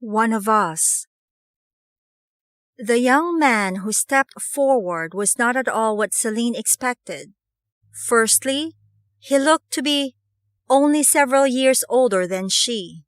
One of us. The young man who stepped forward was not at all what Celine expected. Firstly, he looked to be only several years older than she.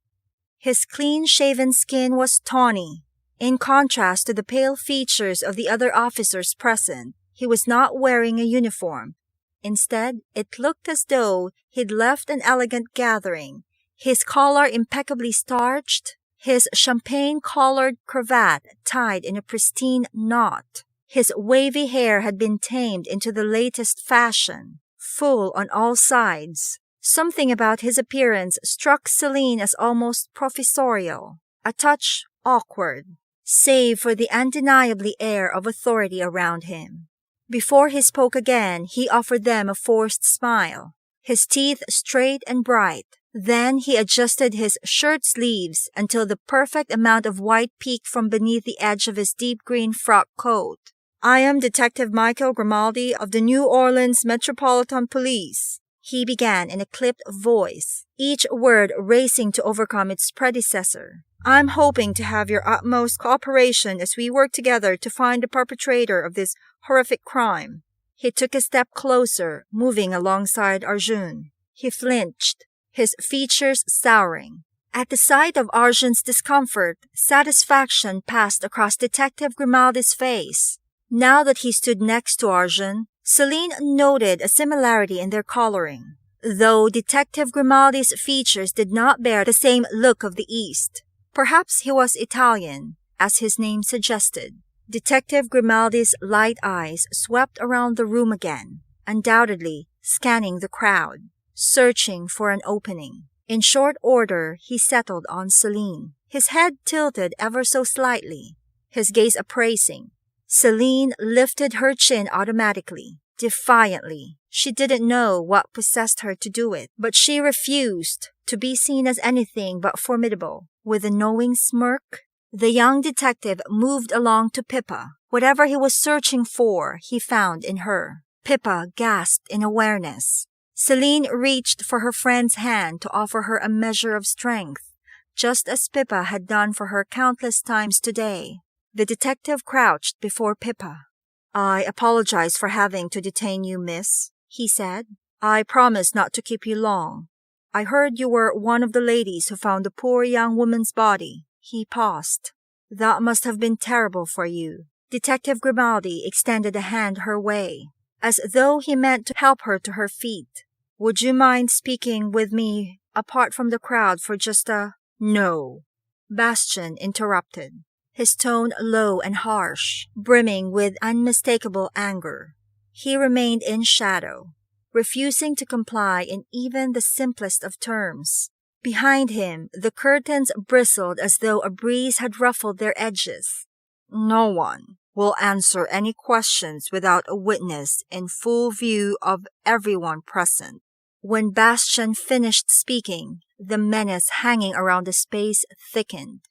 His clean-shaven skin was tawny. In contrast to the pale features of the other officers present, he was not wearing a uniform. Instead, it looked as though he'd left an elegant gathering, his collar impeccably starched, his champagne-collared cravat tied in a pristine knot. His wavy hair had been tamed into the latest fashion, full on all sides. Something about his appearance struck Celine as almost professorial, a touch awkward, save for the undeniably air of authority around him. Before he spoke again, he offered them a forced smile, his teeth straight and bright. Then he adjusted his shirt sleeves until the perfect amount of white peeked from beneath the edge of his deep green frock coat. "I am Detective Michael Grimaldi of the New Orleans Metropolitan Police," he began in a clipped voice, each word racing to overcome its predecessor. "I'm hoping to have your utmost cooperation as we work together to find the perpetrator of this horrific crime." He took a step closer, moving alongside Arjun. He flinched, his features souring. At the sight of Arjun's discomfort, satisfaction passed across Detective Grimaldi's face. Now that he stood next to Arjun, Celine noted a similarity in their coloring, though Detective Grimaldi's features did not bear the same look of the East. Perhaps he was Italian, as his name suggested. Detective Grimaldi's light eyes swept around the room again, undoubtedly scanning the crowd, searching for an opening. In short order, he settled on Celine, his head tilted ever so slightly, his gaze appraising. Celine lifted her chin automatically, defiantly. She didn't know what possessed her to do it, but she refused to be seen as anything but formidable. With a knowing smirk, the young detective moved along to Pippa. Whatever he was searching for, he found in her. Pippa gasped in awareness. Celine reached for her friend's hand to offer her a measure of strength, just as Pippa had done for her countless times today. The detective crouched before Pippa. "I apologize for having to detain you, miss," he said. "I promise not to keep you long. I heard you were one of the ladies who found the poor young woman's body." He paused. "That must have been terrible for you." Detective Grimaldi extended a hand her way, as though he meant to help her to her feet. "Would you mind speaking with me apart from the crowd for just a—" "No," Bastian interrupted, his tone low and harsh, brimming with unmistakable anger. He remained in shadow, refusing to comply in even the simplest of terms. Behind him, the curtains bristled as though a breeze had ruffled their edges. "No one will answer any questions without a witness in full view of everyone present." When Bastian finished speaking, the menace hanging around the space thickened,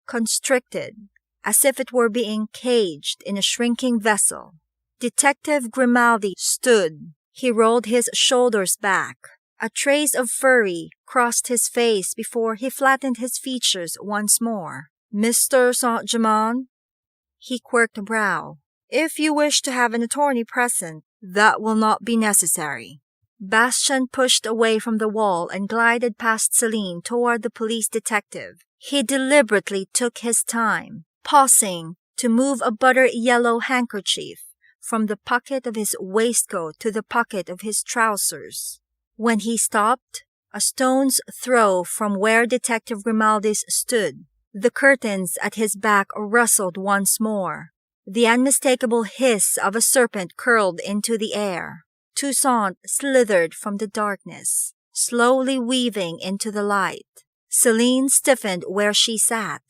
constricted, as if it were being caged in a shrinking vessel. Detective Grimaldi stood. He rolled his shoulders back. A trace of fury crossed his face before he flattened his features once more. "Mr. Saint-Germain?" He quirked a brow. "If you wish to have an attorney present, that will not be necessary." Bastian pushed away from the wall and glided past Celine toward the police detective. He deliberately took his time, pausing to move a butter-yellow handkerchief from the pocket of his waistcoat to the pocket of his trousers. When he stopped, a stone's throw from where Detective Grimaldi stood, the curtains at his back rustled once more. The unmistakable hiss of a serpent curled into the air. Toussaint slithered from the darkness, slowly weaving into the light. Celine stiffened where she sat,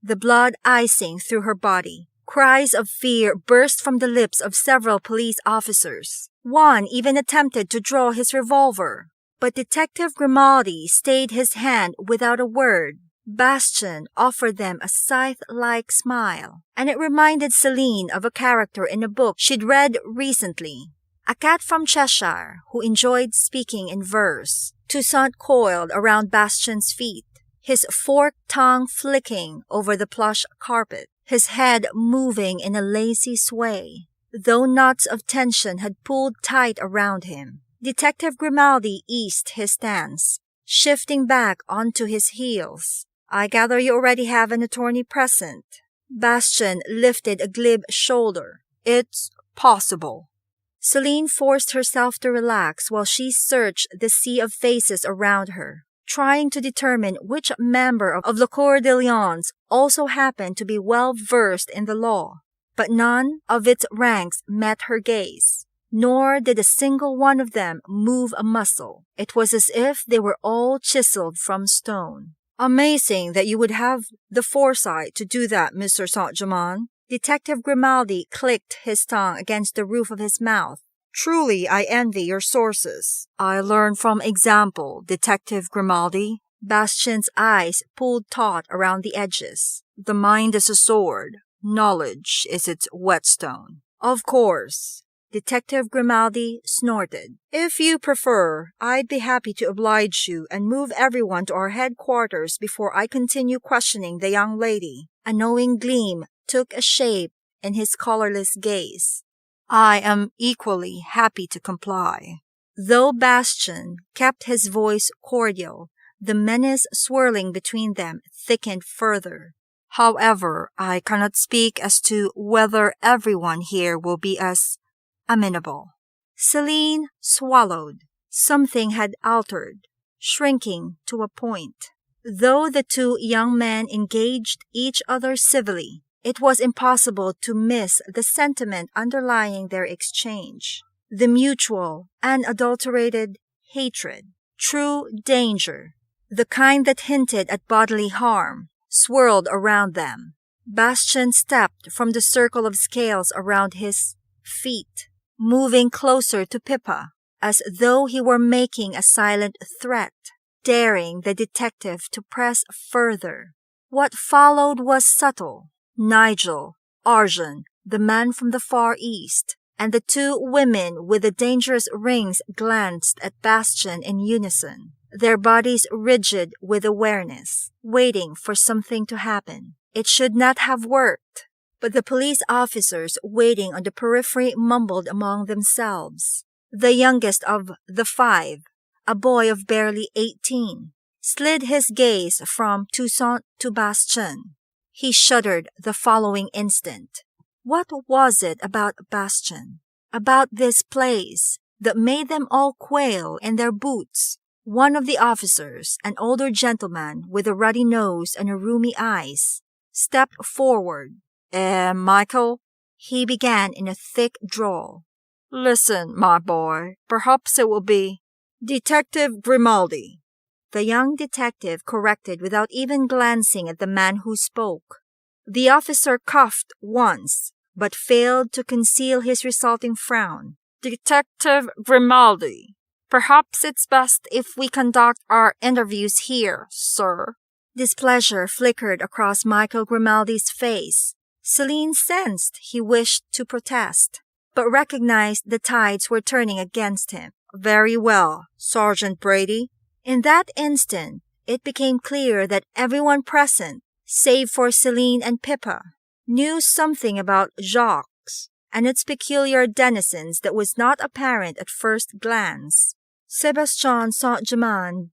the blood icing through her body. Cries of fear burst from the lips of several police officers. One even attempted to draw his revolver, but Detective Grimaldi stayed his hand without a word. Bastian offered them a scythe-like smile, and it reminded Celine of a character in a book she'd read recently. A cat from Cheshire who enjoyed speaking in verse. Toussaint coiled around Bastian's feet. his forked tongue flicking over the plush carpet, his head moving in a lazy sway. Though knots of tension had pulled tight around him, Detective Grimaldi eased his stance, shifting back onto his heels. "I gather you already have an attorney present." Bastian lifted a glib shoulder. "It's possible." Celine forced herself to relax while she searched the sea of faces around her, trying to determine which member of Le Coeur de Lions also happened to be well versed in the law. But none of its ranks met her gaze, nor did a single one of them move a muscle. It was as if they were all chiseled from stone. "Amazing that you would have the foresight to do that, Mr. Saint-Germain." Detective Grimaldi clicked his tongue against the roof of his mouth. "Truly, I envy your sources." "I learn from example, Detective Grimaldi." Bastian's eyes pulled taut around the edges. "The mind is a sword. Knowledge is its whetstone." "Of course." Detective Grimaldi snorted. "If you prefer, I'd be happy to oblige you and move everyone to our headquarters before I continue questioning the young lady." A knowing gleam took a shape in his colorless gaze. "I am equally happy to comply." Though Bastian kept his voice cordial, the menace swirling between them thickened further. "However, I cannot speak as to whether everyone here will be as amenable." Celine swallowed. Something had altered, shrinking to a point. Though the two young men engaged each other civilly, it was impossible to miss the sentiment underlying their exchange. The mutual, unadulterated hatred. True danger, the kind that hinted at bodily harm, swirled around them. Bastian stepped from the circle of scales around his feet, moving closer to Pippa, as though he were making a silent threat, daring the detective to press further. What followed was subtle. Nigel, Arjun, the man from the Far East, and the two women with the dangerous rings glanced at Bastian in unison, their bodies rigid with awareness, waiting for something to happen. It should not have worked, but the police officers waiting on the periphery mumbled among themselves. The youngest of the five, a boy of barely 18, slid his gaze from Toussaint to Bastian. He shuddered the following instant. What was it about Bastian, about this place, that made them all quail in their boots? One of the officers, an older gentleman with a ruddy nose and rheumy eyes, stepped forward. Michael," he began in a thick drawl. "Listen, my boy, perhaps it will be Detective Grimaldi." The young detective corrected without even glancing at the man who spoke. The officer coughed once, but failed to conceal his resulting frown. "Detective Grimaldi, perhaps it's best if we conduct our interviews here, sir." Displeasure flickered across Michael Grimaldi's face. Celine sensed he wished to protest, but recognized the tides were turning against him. "Very well, Sergeant Brady." In that instant, it became clear that everyone present, save for Celine and Pippa, knew something about Jacques and its peculiar denizens that was not apparent at first glance. Sébastien Saint-Germain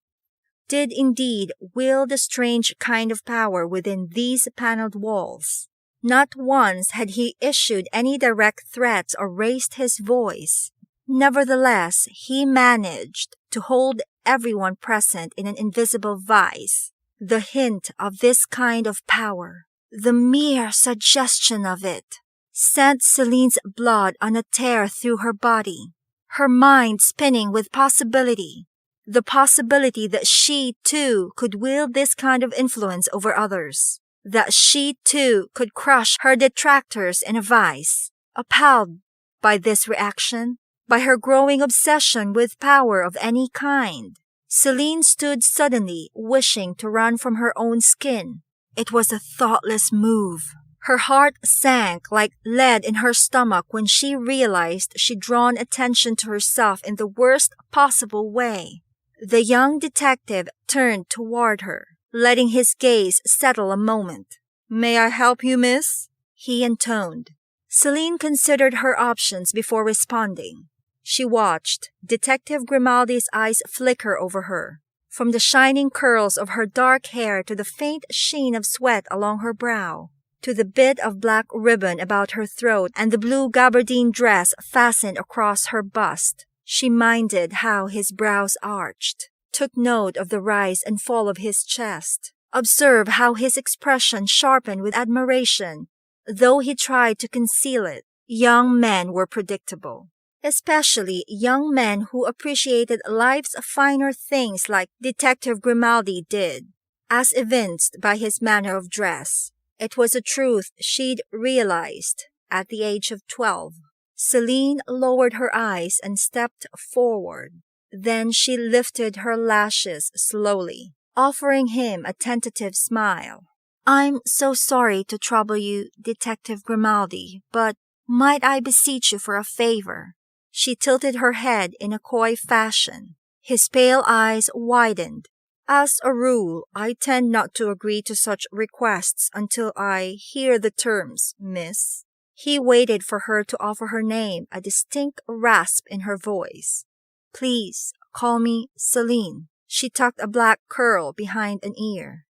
did indeed wield a strange kind of power within these paneled walls. Not once had he issued any direct threats or raised his voice. Nevertheless, he managed to hold everyone present in an invisible vice. The hint of this kind of power, the mere suggestion of it, sent Celine's blood on a tear through her body, her mind spinning with possibility. The possibility that she, too, could wield this kind of influence over others. That she, too, could crush her detractors in a vice. Appalled by this reaction, by her growing obsession with power of any kind, Celine stood suddenly wishing to run from her own skin. It was a thoughtless move. Her heart sank like lead in her stomach when she realized she'd drawn attention to herself in the worst possible way. The young detective turned toward her, letting his gaze settle a moment. "May I help you, miss?" he intoned. Celine considered her options before responding. She watched Detective Grimaldi's eyes flicker over her, from the shining curls of her dark hair to the faint sheen of sweat along her brow, to the bit of black ribbon about her throat and the blue gabardine dress fastened across her bust. She minded how his brows arched, took note of the rise and fall of his chest, observed how his expression sharpened with admiration, though he tried to conceal it. Young men were predictable, especially young men who appreciated life's finer things like Detective Grimaldi did, as evinced by his manner of dress. It was a truth she'd realized at the age of 12. Celine lowered her eyes and stepped forward. Then she lifted her lashes slowly, offering him a tentative smile. "I'm so sorry to trouble you, Detective Grimaldi, but might I beseech you for a favor?" She tilted her head in a coy fashion. His pale eyes widened. "As a rule, I tend not to agree to such requests until I hear the terms, miss." He waited for her to offer her name, a distinct rasp in her voice. "Please call me Celine." She tucked a black curl behind an ear.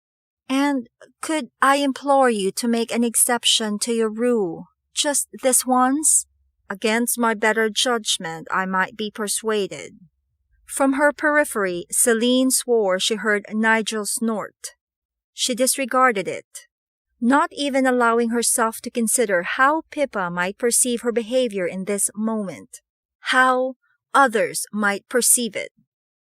"And could I implore you to make an exception to your rule, just this once?" "Against my better judgment, I might be persuaded." From her periphery, Celine swore she heard Nigel snort. She disregarded it, not even allowing herself to consider how Pippa might perceive her behavior in this moment, how others might perceive it.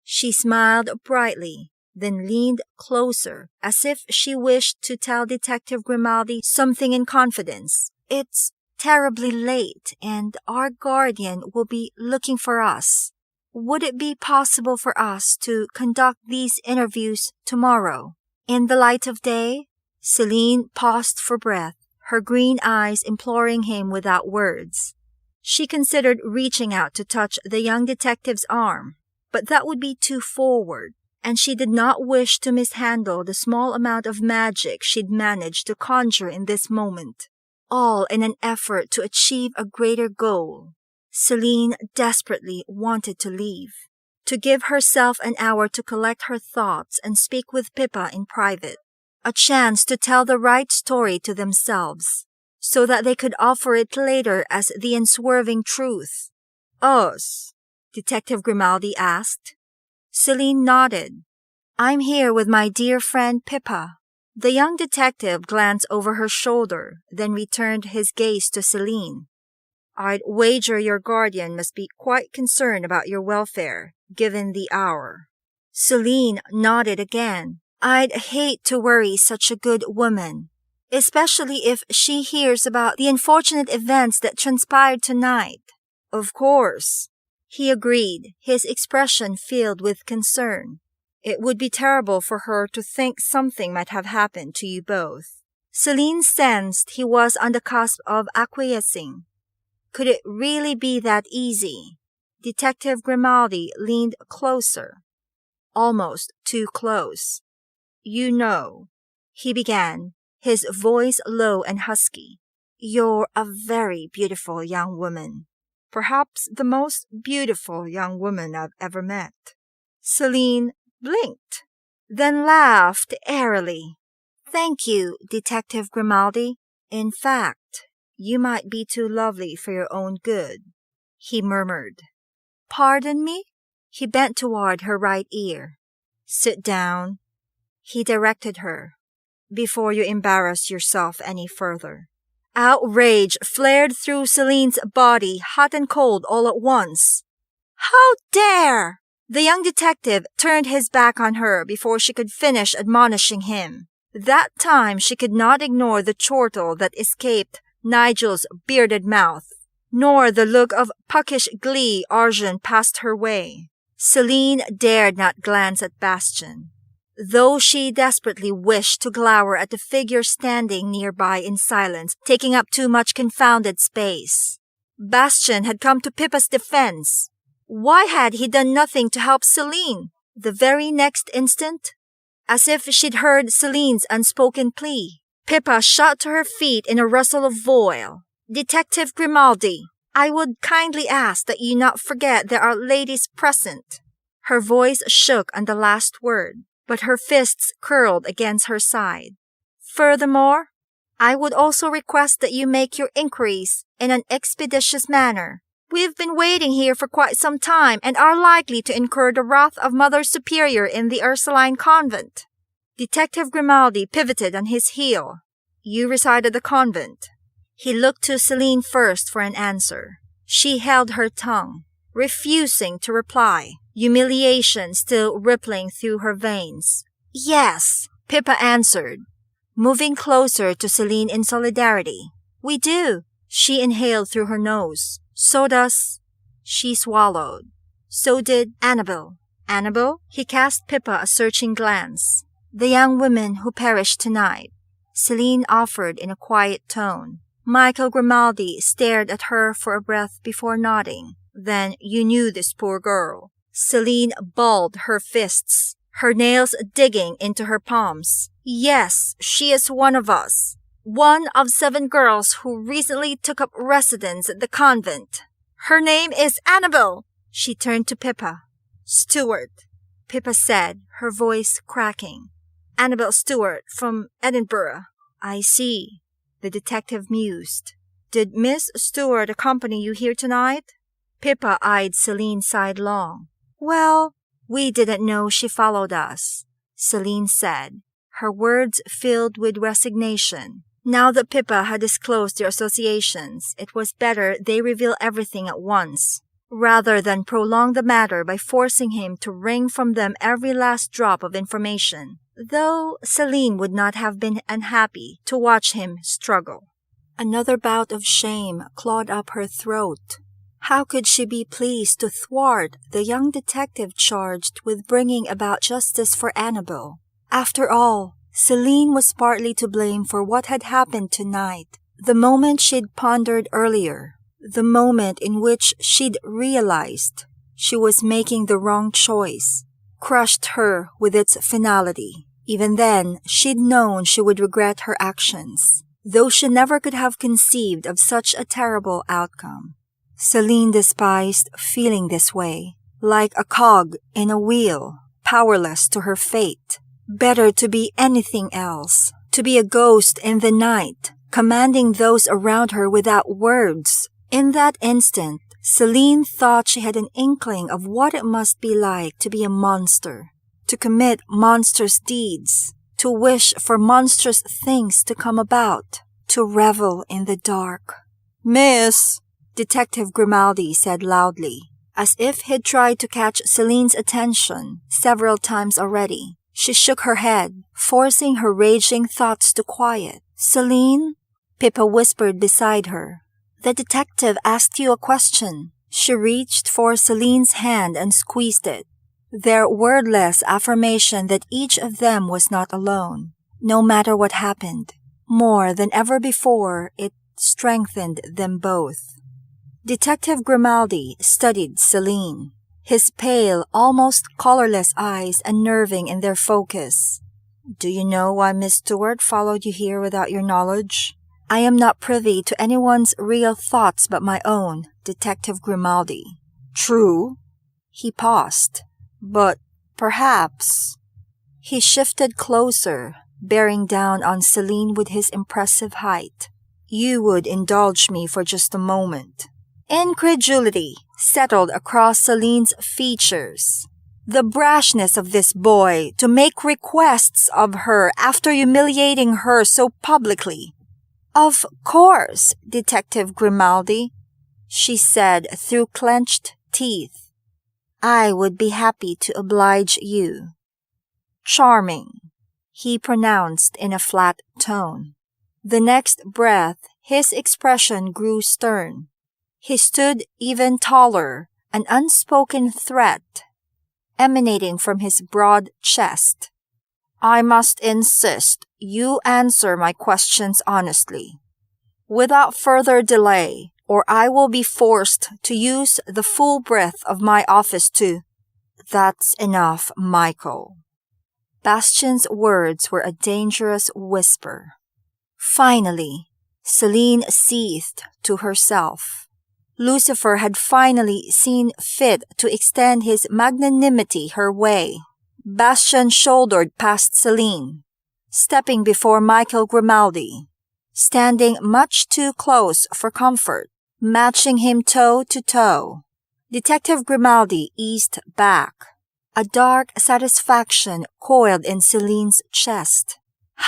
She smiled brightly, then leaned closer, as if she wished to tell Detective Grimaldi something in confidence. "It's terribly late, and our guardian will be looking for us. Would it be possible for us to conduct these interviews tomorrow, in the light of day?" Celine paused for breath, her green eyes imploring him without words. She considered reaching out to touch the young detective's arm, but that would be too forward, and she did not wish to mishandle the small amount of magic she'd managed to conjure in this moment, all in an effort to achieve a greater goal. Celine desperately wanted to leave, to give herself an hour to collect her thoughts and speak with Pippa in private, a chance to tell the right story to themselves, so that they could offer it later as the unswerving truth. "Us?" Detective Grimaldi asked. Celine nodded. "I'm here with my dear friend Pippa." The young detective glanced over her shoulder, then returned his gaze to Celine. "I'd wager your guardian must be quite concerned about your welfare, given the hour." Celine nodded again. "I'd hate to worry such a good woman, especially if she hears about the unfortunate events that transpired tonight." "Of course," he agreed, his expression filled with concern. "It would be terrible for her to think something might have happened to you both." Celine sensed he was on the cusp of acquiescing. Could it really be that easy? Detective Grimaldi leaned closer, almost too close. "You know," he began, his voice low and husky, "you're a very beautiful young woman. Perhaps the most beautiful young woman I've ever met." Celine blinked, then laughed airily. "Thank you, Detective Grimaldi. In fact, you might be too lovely for your own good," he murmured. "Pardon me?" He bent toward her right ear. "Sit down," he directed her, "before you embarrass yourself any further." Outrage flared through Celine's body, hot and cold all at once. "How dare!" The young detective turned his back on her before she could finish admonishing him. That time she could not ignore the chortle that escaped Nigel's bearded mouth, nor the look of puckish glee Arjun passed her way. Celine dared not glance at Bastian, though she desperately wished to glower at the figure standing nearby in silence, taking up too much confounded space. Bastian had come to Pippa's defense. Why had he done nothing to help Celine? The very next instant, as if she'd heard Celine's unspoken plea. Pippa shot to her feet in a rustle of voile. "Detective Grimaldi, I would kindly ask that you not forget there are ladies present." Her voice shook on the last word, but her fists curled against her side. "Furthermore, I would also request that you make your inquiries in an expeditious manner. We've been waiting here for quite some time and are likely to incur the wrath of Mother Superior in the Ursuline convent." Detective Grimaldi pivoted on his heel. "You reside at the convent?" He looked to Celine first for an answer. She held her tongue, refusing to reply, humiliation still rippling through her veins. "Yes," Pippa answered, moving closer to Celine in solidarity. "We do." She inhaled through her nose. "So does—" She swallowed. "So did Annabel." "Annabel?" He cast Pippa a searching glance. "The young woman who perished tonight," Celine offered in a quiet tone. Michael Grimaldi stared at her for a breath before nodding. "Then you knew this poor girl." Celine balled her fists, her nails digging into her palms. "Yes, she is one of us. One of 7 girls who recently took up residence at the convent. Her name is Annabel." She turned to Pippa. "Stewart," Pippa said, her voice cracking. "Annabel Stewart, from Edinburgh." "I see," the detective mused. "Did Miss Stewart accompany you here tonight?" Pippa eyed Celine sidelong. "Well, we didn't know she followed us," Celine said, her words filled with resignation. Now that Pippa had disclosed their associations, it was better they reveal everything at once, rather than prolong the matter by forcing him to wring from them every last drop of information, though Celine would not have been unhappy to watch him struggle. Another bout of shame clawed up her throat. How could she be pleased to thwart the young detective charged with bringing about justice for Annabel? After all, Celine was partly to blame for what had happened tonight. The moment she'd pondered earlier, the moment in which she'd realized she was making the wrong choice, crushed her with its finality. Even then, she'd known she would regret her actions, though she never could have conceived of such a terrible outcome. Celine despised feeling this way, like a cog in a wheel, powerless to her fate. Better to be anything else, to be a ghost in the night, commanding those around her without words. In that instant, Celine thought she had an inkling of what it must be like to be a monster, to commit monstrous deeds, to wish for monstrous things to come about, to revel in the dark. "Miss," Detective Grimaldi said loudly, as if he'd tried to catch Celine's attention several times already. She shook her head, forcing her raging thoughts to quiet. "Celine?" Pippa whispered beside her. "The detective asked you a question." She reached for Celine's hand and squeezed it, their wordless affirmation that each of them was not alone. No matter what happened, more than ever before, it strengthened them both. Detective Grimaldi studied Celine, his pale, almost colorless eyes unnerving in their focus. "Do you know why Miss Stewart followed you here without your knowledge?" "I am not privy to anyone's real thoughts but my own, Detective Grimaldi." "True." He paused. "But perhaps—" He shifted closer, bearing down on Celine with his impressive height. "You would indulge me for just a moment." Incredulity settled across Celine's features. The brashness of this boy to make requests of her after humiliating her so publicly. "Of course, Detective Grimaldi," she said through clenched teeth. "I would be happy to oblige you." "Charming," he pronounced in a flat tone. The next breath, his expression grew stern. He stood even taller, an unspoken threat emanating from his broad chest. "I must insist you answer my questions honestly, without further delay, or I will be forced to use the full breadth of my office to—" "That's enough, Michael." Bastian's words were a dangerous whisper. Finally, Celine seethed to herself. Lucifer had finally seen fit to extend his magnanimity her way. Bastian shouldered past Celine, stepping before Michael Grimaldi, standing much too close for comfort, matching him toe to toe. Detective Grimaldi eased back. A dark satisfaction coiled in Celine's chest.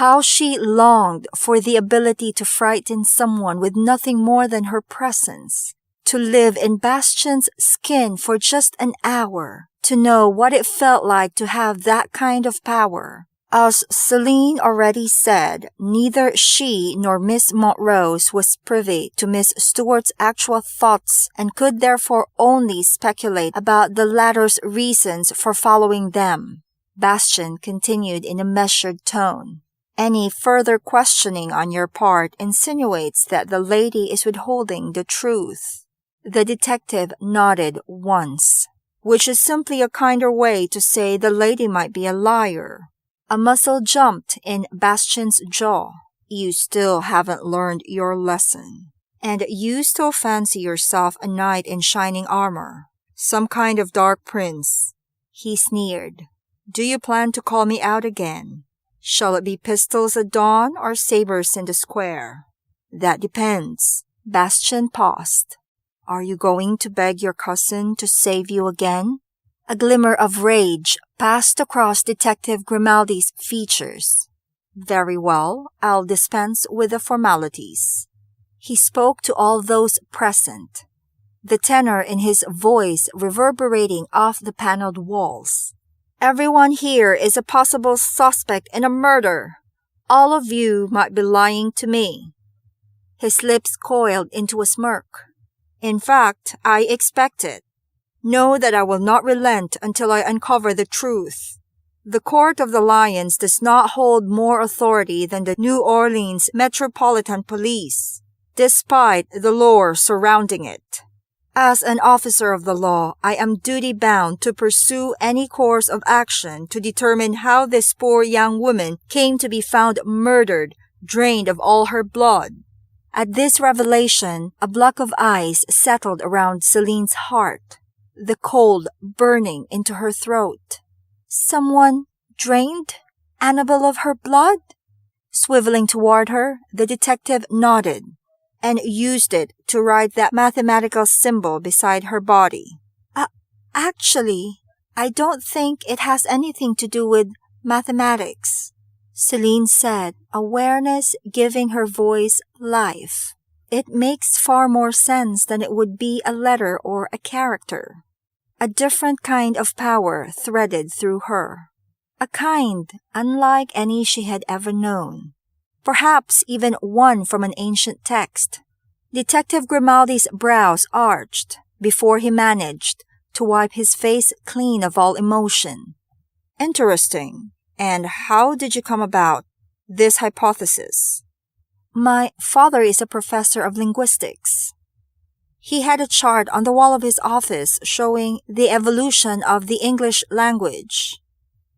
How she longed for the ability to frighten someone with nothing more than her presence, to live in Bastian's skin for just an hour, to know what it felt like to have that kind of power. As Celine already said, neither she nor Miss Montrose was privy to Miss Stuart's actual thoughts and could therefore only speculate about the latter's reasons for following them. Bastian continued in a measured tone. Any further questioning on your part insinuates that the lady is withholding the truth. The detective nodded once, which is simply a kinder way to say the lady might be a liar. A muscle jumped in Bastian's jaw. You still haven't learned your lesson. And you still fancy yourself a knight in shining armor. Some kind of dark prince. He sneered. Do you plan to call me out again? Shall it be pistols at dawn or sabers in the square? That depends. Bastian paused. Are you going to beg your cousin to save you again? A glimmer of rage passed across Detective Grimaldi's features. Very well, I'll dispense with the formalities. He spoke to all those present, the tenor in his voice reverberating off the paneled walls. Everyone here is a possible suspect in a murder. All of you might be lying to me. His lips coiled into a smirk. In fact, I expect it. Know that I will not relent until I uncover the truth. The Court of the Lions does not hold more authority than the New Orleans Metropolitan Police, despite the lore surrounding it. As an officer of the law, I am duty-bound to pursue any course of action to determine how this poor young woman came to be found murdered, drained of all her blood. At this revelation, a block of ice settled around Celine's heart, the cold burning into her throat. Someone drained Annabelle of her blood? Swiveling toward her, the detective nodded and used it to write that mathematical symbol beside her body. Actually, I don't think it has anything to do with mathematics, Celine said, awareness giving her voice life. It makes far more sense than it would be a letter or a character. A different kind of power threaded through her. A kind unlike any she had ever known. Perhaps even one from an ancient text. Detective Grimaldi's brows arched before he managed to wipe his face clean of all emotion. Interesting. And how did you come about this hypothesis? My father is a professor of linguistics. He had a chart on the wall of his office showing the evolution of the English language.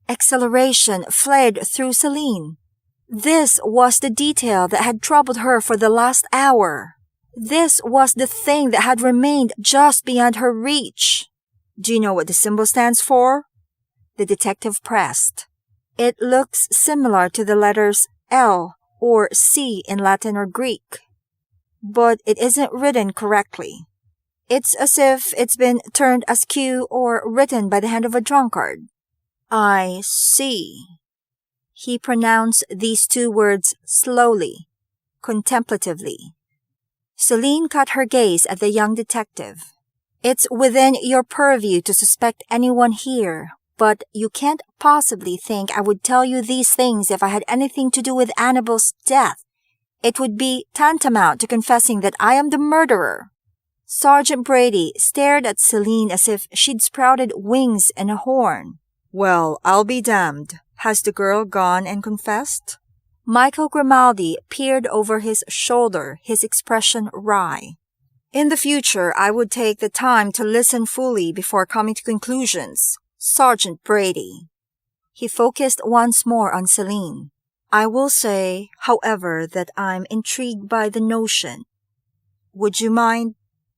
Exhilaration flared through Celine. This was the detail that had troubled her for the last hour. This was the thing that had remained just beyond her reach. Do you know what the symbol stands for? The detective pressed. It looks similar to the letters L or C in Latin or Greek. But it isn't written correctly. It's as if it's been turned askew or written by the hand of a drunkard. I see. He pronounced these two words slowly, contemplatively. Celine cut her gaze at the young detective. It's within your purview to suspect anyone here, but you can't possibly think I would tell you these things if I had anything to do with Annabelle's death. It would be tantamount to confessing that I am the murderer. Sergeant Brady stared at Celine as if she'd sprouted wings and a horn. Well, I'll be damned. Has the girl gone and confessed? Michael Grimaldi peered over his shoulder, his expression wry. In the future, I would take the time to listen fully before coming to conclusions. Sergeant Brady. He focused once more on Celine. I will say, however, that I'm intrigued by the notion. Would you mind?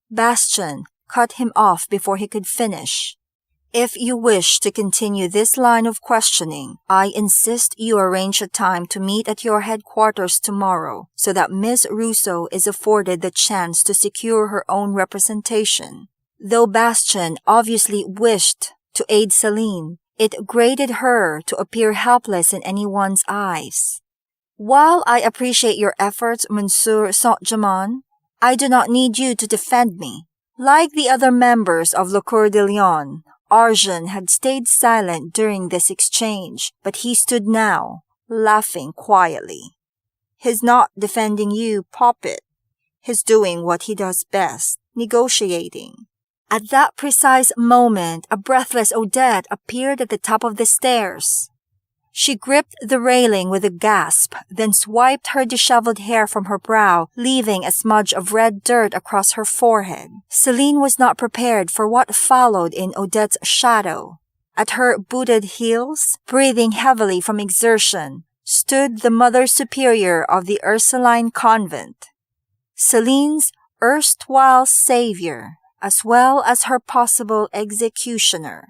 Bastian cut him off before he could finish. If you wish to continue this line of questioning, I insist you arrange a time to meet at your headquarters tomorrow so that Miss Russo is afforded the chance to secure her own representation. Though Bastian obviously wished to aid Celine, it grated her to appear helpless in anyone's eyes. While I appreciate your efforts, Monsieur Saint-Germain, I do not need you to defend me. Like the other members of Le Coeur de Lion, Arjun had stayed silent during this exchange, but he stood now, laughing quietly. He's not defending you, Poppet. He's doing what he does best, negotiating. At that precise moment, a breathless Odette appeared at the top of the stairs. She gripped the railing with a gasp, then swiped her disheveled hair from her brow, leaving a smudge of red dirt across her forehead. Celine was not prepared for what followed in Odette's shadow. At her booted heels, breathing heavily from exertion, stood the Mother Superior of the Ursuline Convent. Celine's erstwhile savior, as well as her possible executioner.